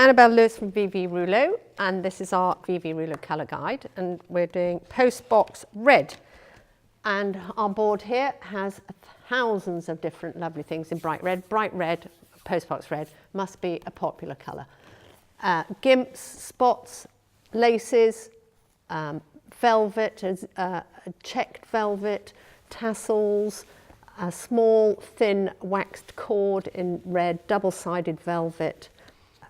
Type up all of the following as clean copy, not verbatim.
Annabelle Lewis from VV Rouleaux, and this is our VV Rouleaux colour guide, and we're doing Postbox Red. And our board here has thousands of different lovely things in bright red. Bright red, Postbox Red, must be a popular colour. Gimps, spots, laces, velvet, checked velvet, tassels, a small thin waxed cord in red, double-sided velvet,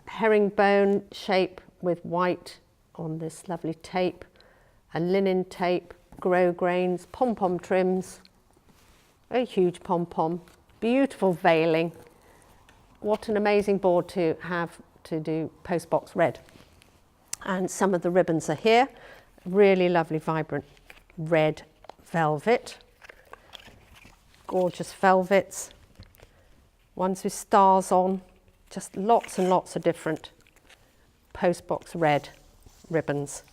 herringbone shape with white on this lovely tape, a linen tape, grosgrains, pom-pom trims, a huge pom-pom, beautiful veiling. What an amazing board to have to do Postbox Red. And some of the ribbons are here, really lovely vibrant red velvet, gorgeous velvets, ones with stars on, just lots and lots of different Postbox Red ribbons.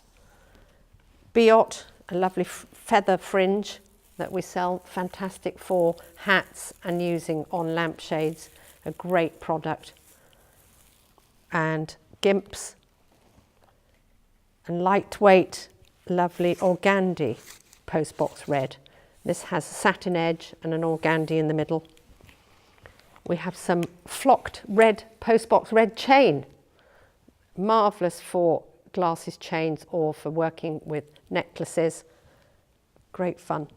Biot, a lovely feather fringe that we sell, fantastic for hats and using on lampshades, a great product. And Gimps, and lightweight, lovely organdy Postbox Red. This has a satin edge and an organdy in the middle. We have some flocked red Postbox Red chain, marvellous for glasses chains or for working with necklaces, great fun.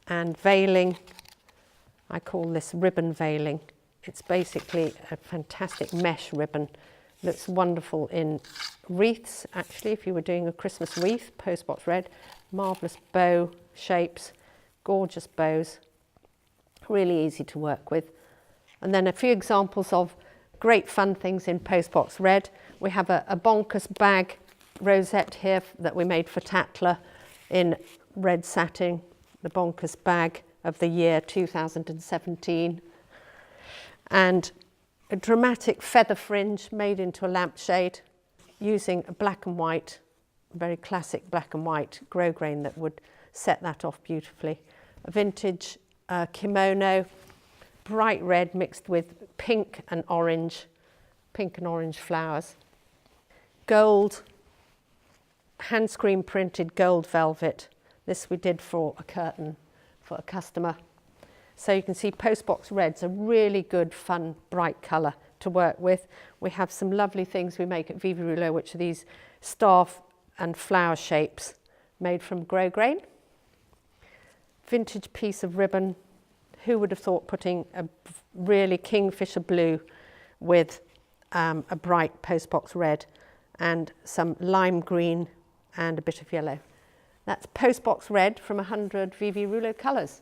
And veiling, I call this ribbon veiling. It's basically a fantastic mesh ribbon. Looks wonderful in wreaths, actually, if you were doing a Christmas wreath, Postbox Red. Marvellous bow shapes, gorgeous bows, really easy to work with. And then a few examples of great fun things in Postbox Red. We have a bonkers bag rosette here that we made for Tatler in red satin, the bonkers bag of the year 2017. And a dramatic feather fringe made into a lampshade using a black and white, very classic black and white grosgrain that would set that off beautifully. A vintage kimono, bright red mixed with pink and orange flowers. Gold, hand screen printed gold velvet. This we did for a curtain for a customer. So you can see Postbox Red's a really good, fun, bright colour to work with. We have some lovely things we make at VV Rouleaux, which are these staff and flower shapes made from grosgrain. Vintage piece of ribbon. Who would have thought putting a really kingfisher blue with a bright Postbox Red and some lime green and a bit of yellow. That's Postbox Red from 100 VV Rouleaux colours.